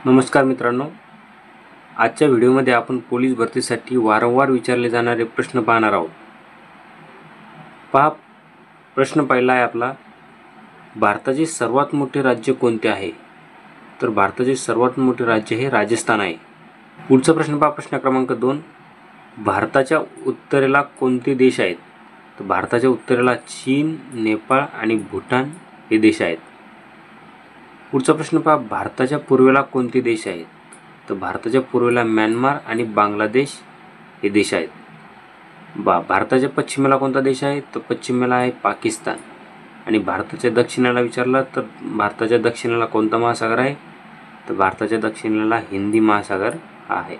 नमस्कार मित्रांनो, आजच्या व्हिडिओमध्ये आपण पोलीस भरतीसाठी वारंवार विचारले जाणारे प्रश्न पाहणार आहोत। पहा, प्रश्न पहिला आहे आपला, भारताचे सर्वात मोठे राज्य कोणते आहे? तर भारताचे सर्वात मोठे राज्य हे राजस्थान आहे। पुढचा प्रश्न पहा, प्रश्न क्रमांक 2, भारताच्या उत्तरेला कोणते देश आहेत? तर भारताच्या उत्तरेला चीन, नेपाळ आणि भूटान हे देश आहेत। पुढचा प्रश्न पहा, भारताच्या पूर्वेला कोणते देश आहेत? तर भारताच्या पूर्वेला म्यानमार आणि बांगलादेश हे देश आहेत। भारताच्या पश्चिमेला कोणता देश आहे? तर पश्चिमेला आहे पाकिस्तान। आणि भारताच्या दक्षिणेला विचारला तर भारताच्या दक्षिणेला कोणता महासागर आहे? तर भारताच्या दक्षिणेला हिंदी महासागर आहे।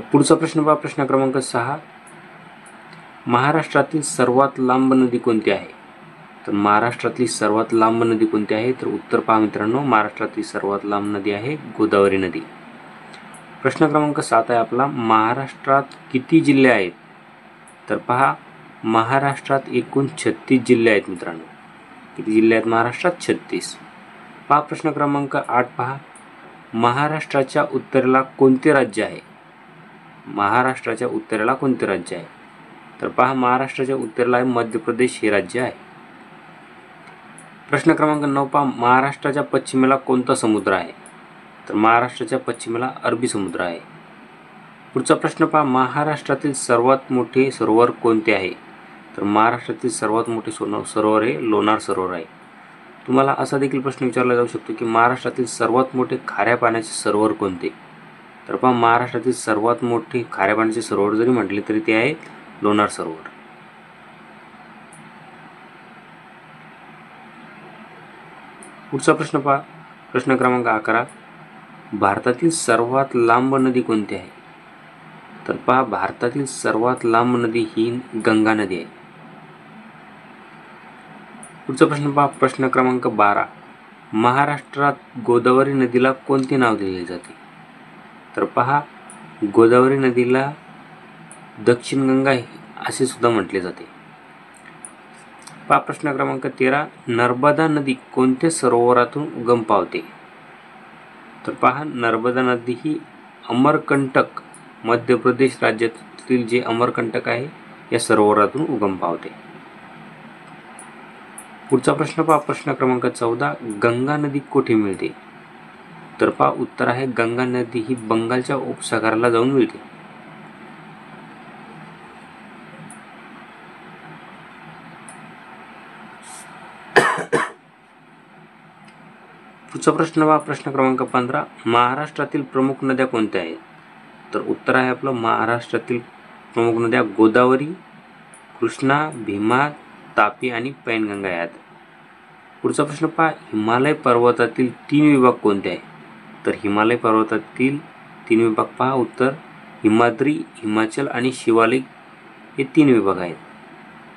पुढचा प्रश्न पहा, प्रश्न क्रमांक 6, महाराष्ट्रातील सर्वात लांब नदी कोणती आहे? तर महाराष्ट्रातली सर्वात लांब नदी कोणती आहे? तर उत्तर पहा मित्रांनो, महाराष्ट्रातील सर्वात लांब नदी आहे गोदावरी नदी। प्रश्न क्रमांक 7 आहे आपला, महाराष्ट्रात किती जिल्हे आहेत? तर पहा, महाराष्ट्रात एकूण 36 जिल्हे आहेत मित्रांनो। किती जिल्हे आहेत महाराष्ट्रात? 36। पहा प्रश्न क्रमांक 8 पहा, महाराष्ट्राच्या उत्तरेला कोणते राज्य आहे? महाराष्ट्राच्या उत्तरेला कोणते राज्य आहे? तर पहा, महाराष्ट्राच्या उत्तरेला मध्य प्रदेश हे राज्य आहे। प्रश्न क्रमांक 9 पहा, महाराष्ट्राच्या पश्चिमेला कोणता समुद्र आहे? तर महाराष्ट्राच्या पश्चिमेला अरबी समुद्र आहे। पुढचा प्रश्न पहा, महाराष्ट्रातील सर्वात मोठे सरोवर कोणते आहे? तर महाराष्ट्रातील सर्वात मोठे सरोवर हे लोणार सरोवर आहे। तुम्हाला असा देखील प्रश्न विचारला जाऊ शकतो की महाराष्ट्रातील सर्वात मोठे खाऱ्या पाण्याचे सरोवर कोणते? तर पहा, महाराष्ट्रातील सर्वात मोठे खाऱ्या पाण्याचे सरोवर जरी म्हटले तरी ते आहे लोणार सरोवर। पुढचा प्रश्न पहा, प्रश्न क्रमांक 11, भारतातील सर्वात लांब नदी कोणती आहे? तर पहा, भारतातील सर्वात लांब नदी ही गंगा नदी आहे। पुढचा प्रश्न पहा, प्रश्न क्रमांक 12, महाराष्ट्रात गोदावरी नदीला कोणते नाव दिले जाते? तर पहा, गोदावरी नदीला दक्षिण गंगा असे सुद्धा म्हटले जाते। पहा प्रश्न क्रमांक 13, नर्मदा नदी कोणत्या सरोवरातून उगम पावते? तर पहा, नर्मदा नदी ही अमरकंटक, मध्य प्रदेश राज्यातील जे अमरकंटक आहे या सरोवरातून उगम पावते। पुढचा प्रश्न पहा, प्रश्न क्रमांक 14, गंगा नदी कुठे मिळते? तर पहा, उत्तर आहे गंगा नदी ही बंगालच्या उपसागराला जाऊन मिळते। पुढचा प्रश्न पहा, प्रश्न क्रमांक 15, महाराष्ट्रातील प्रमुख नद्या कोणत्या आहेत? तर उत्तर आहे आपलं, महाराष्ट्रातील प्रमुख नद्या गोदावरी, कृष्णा, भीमा, तापी आणि पैनगंगा आहेत। पुढचा प्रश्न पहा, हिमालय पर्वतातील 3 विभाग कोणते आहेत? तर हिमालय पर्वतातील 3 विभाग पहा, उत्तर हिमाद्री, हिमाचल आणि शिवालिक हे 3 विभाग आहेत।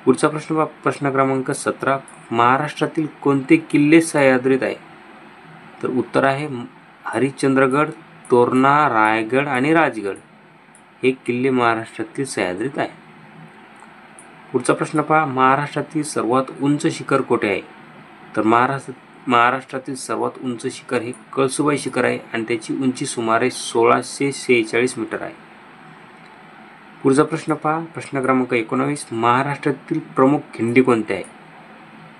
पुढचा प्रश्न पहा, प्रश्न क्रमांक 17, महाराष्ट्रातील कोणते किल्ले सह्याद्रीत आहे? तर उत्तर आहे हरिश्चंद्रगड, तोरणा, रायगड आणि राजगड हे किल्ले महाराष्ट्रातील सह्याद्रीत आहे। पुढचा प्रश्न पहा, महाराष्ट्रातील सर्वात उंच शिखर कोठे आहे? तर महाराष्ट्रातील सर्वात उंच शिखर हे कळसुबाई शिखर आहे आणि त्याची उंची सुमारे 1646 मीटर आहे। पुढचा प्रश्न पहा, प्रश्न क्रमांक 19, महाराष्ट्रातील प्रमुख खिंडी कोणत्या आहे?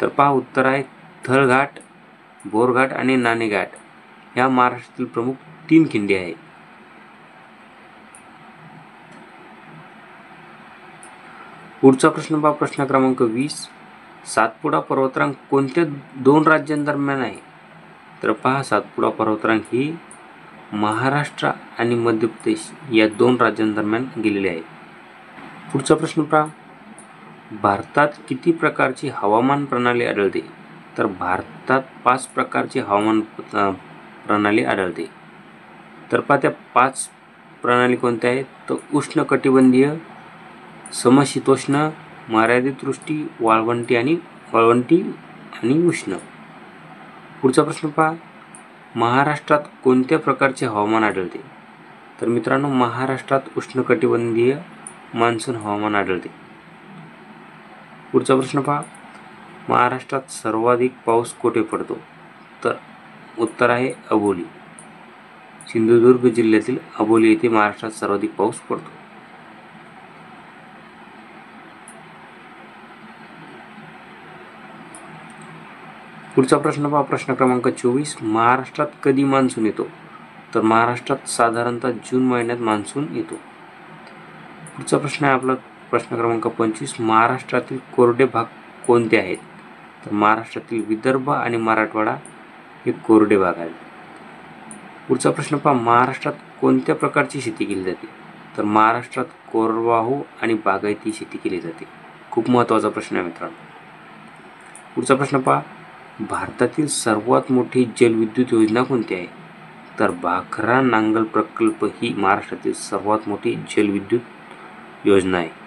तर पहा, उत्तर आहे थळघाट, बोरघाट आणि नाणेघाट ह्या महाराष्ट्रातील प्रमुख 3 खिंडी आहेत। पुढचा प्रश्न पहा, प्रश्न क्रमांक 20, सातपुडा पर्वतरांग कोणत्या 2 राज्यांदरम्यान आहे? तर पहा, सातपुडा पर्वतरांग ही महाराष्ट्र आणि मध्य प्रदेश या 2 राज्यांदरम्यान गेलेली आहे। पुढचा प्रश्न पहा, भारतात किती प्रकारची हवामान प्रणाली आढळते? तर भारतात 5 प्रकारची हवामान प्रणाली आढळते। तर पहा, त्या 5 प्रणाली कोणत्या आहेत? तर उष्णकटिबंधीय, समशीतोष्ण, मर्यादित वृष्टी, वाळवंटी आणि उष्ण। पुढचा प्रश्न पहा, महाराष्ट्रात कोणत्या प्रकारचे हवामान आढळते? तर मित्रांनो, महाराष्ट्रात उष्णकटिबंधीय मान्सून हवामान आढळते। पुढचा प्रश्न पहा, महाराष्ट्रात सर्वाधिक पाऊस कुठे पडतो? तर उत्तर आहे अबोली. सिंधुदुर्ग जिल्ह्यातील अबोली येथे महाराष्ट्रात सर्वाधिक पाऊस पडतो. पुढचा प्रश्न पहा, प्रश्न क्रमांक 24, महाराष्ट्रात कधी मान्सून येतो? तर महाराष्ट्रात साधारणतः जून महिन्यात मान्सून येतो. पुढचा प्रश्न आहे आपला प्रश्न क्रमांक 25, महाराष्ट्रातील कोरडे भाग कोणते आहेत? तर महाराष्ट्रातील विदर्भ आणि मराठवाडा हे कोरडे भाग आहेत. पुढचा प्रश्न पहा, महाराष्ट्रात कोणत्या प्रकारची शेती केली जाते? तर महाराष्ट्रात कोरडवाहू आणि बागायती शेती केली जाते. खूप महत्त्वाचा प्रश्न आहे मित्रांनो. पुढचा प्रश्न पहा, भारतातील सर्वात मोठी जलविद्युत योजना कोणती आहे? तर भाकरा नांगल प्रकल्प ही महाराष्ट्रातील सर्वात मोठी जलविद्युत योजना आहे.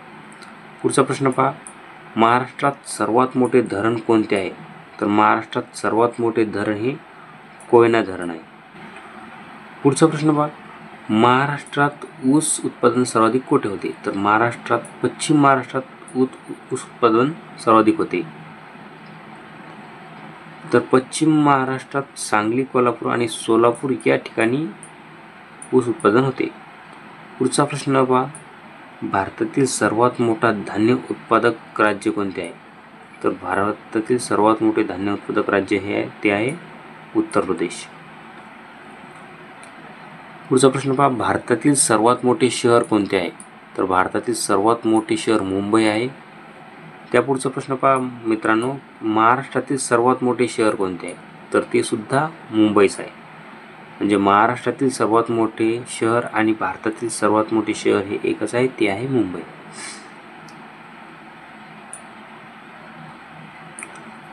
पुढचा प्रश्न पहा, महाराष्ट्रात सर्वात मोठे धरण कोणते आहे? तर महाराष्ट्रात सर्वात मोठे धरण हे कोयना धरण आहे. पुढचा प्रश्न पहा, महाराष्ट्रात ऊस उत्पादन सर्वाधिक कुठे होते? तर महाराष्ट्रात पश्चिम महाराष्ट्रात ऊस उत्पादन सर्वाधिक होते. तर पश्चिम महाराष्ट्रात सांगली, कोल्हापूर आणि सोलापूर या ठिकाणी ऊस उत्पादन होते. पुढचा प्रश्न पहा, भारतातील सर्वात मोठा धान्य उत्पादक राज्य कोणते आहे? तर भारतातील सर्वात मोठे धान्य उत्पादक राज्य हे आहे ते आहे उत्तर प्रदेश. पुढचा प्रश्न पहा, भारतातील सर्वात मोठे शहर कोणते आहे? तर भारतातील सर्वात मोठे शहर मुंबई आहे. त्या पुढचा प्रश्न पहा मित्रांनो, महाराष्ट्रातील सर्वात मोठे शहर कोणते आहे? तर ते सुद्धा मुंबईच आहे. म्हणजे महाराष्ट्रातील सर्वात मोठे शहर आणि भारतातील सर्वात मोठे शहर हे एकच आहे, ते आहे मुंबई.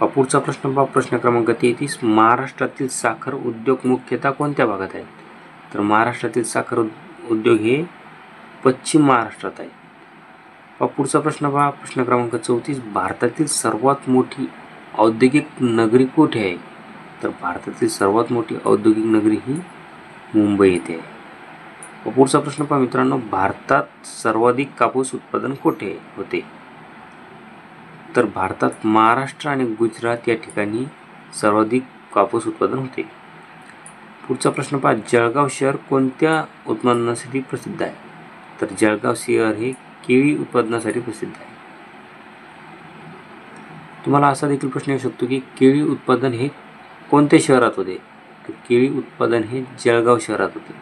पुढचा प्रश्न पहा, प्रश्न क्रमांक 33, महाराष्ट्रातील साखर उद्योग मुख्यतः कोणत्या भागात आहेत? तर महाराष्ट्रातील साखर उद्योग हे पश्चिम महाराष्ट्रात आहे. पुढचा प्रश्न पहा, प्रश्न क्रमांक 34, भारतातील सर्वात मोठी औद्योगिक नगरी कुठे आहे? तर भारतातील सर्वात मोठी औद्योगिक नगरी ही मुंबई येथे आहे. पुढचा प्रश्न पहा मित्रांनो, भारतात सर्वाधिक कापूस उत्पादन कुठे होते? तर भारतात महाराष्ट्र आणि गुजरात या ठिकाणी सर्वाधिक कापूस उत्पादन होते. पुढचा प्रश्न पहा, जळगाव शहर कोणत्या उत्पादनासाठी प्रसिद्ध आहे? तर जळगाव शहर हे केळी उत्पादनासाठी प्रसिद्ध आहे. तुम्हाला असा देखील प्रश्न येऊ शकतो की केळी उत्पादन हे कोणत्या शहरात होते? तर केळी उत्पादन हे जळगाव शहरात होते.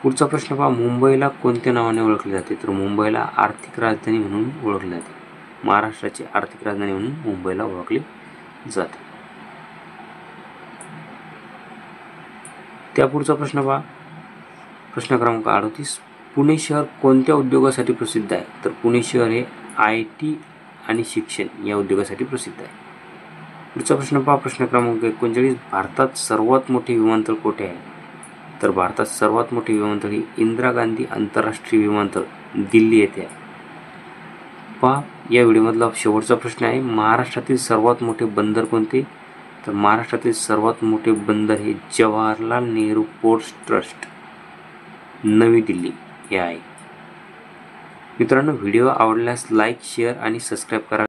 पुढचा प्रश्न पहा, मुंबईला कोणत्या नावाने ओळखले जाते? तर मुंबईला आर्थिक राजधानी म्हणून ओळखले जाते. महाराष्ट्राची आर्थिक राजधानी म्हणून मुंबईला ओळखले जाते. त्या पुढचा प्रश्न पहा, प्रश्न क्रमांक 38, पुणे शहर कोणत्या उद्योगासाठी प्रसिद्ध आहे? तर पुणे शहर हे IT आणि शिक्षण या उद्योगासाठी प्रसिद्ध आहे. पुढचा प्रश्न पहा, प्रश्न क्रमांक 39, भारतात सर्वात मोठे विमानतळ कुठे आहे? तर भारतात सर्वात मोठे विमानतळ हे इंदिरा गांधी आंतरराष्ट्रीय विमानतळ दिल्ली येथे आहे. पहा, या व्हिडिओमधला शेवटचा प्रश्न आहे, महाराष्ट्रातील सर्वात मोठे बंदर कोणते? तर महाराष्ट्रातील सर्वात मोठे बंदर हे जवाहरलाल नेहरू पोर्ट ट्रस्ट नवी दिल्ली हे आहे. मित्रांनो, व्हिडिओ आवडल्यास लाईक, शेअर आणि सबस्क्राईब करा.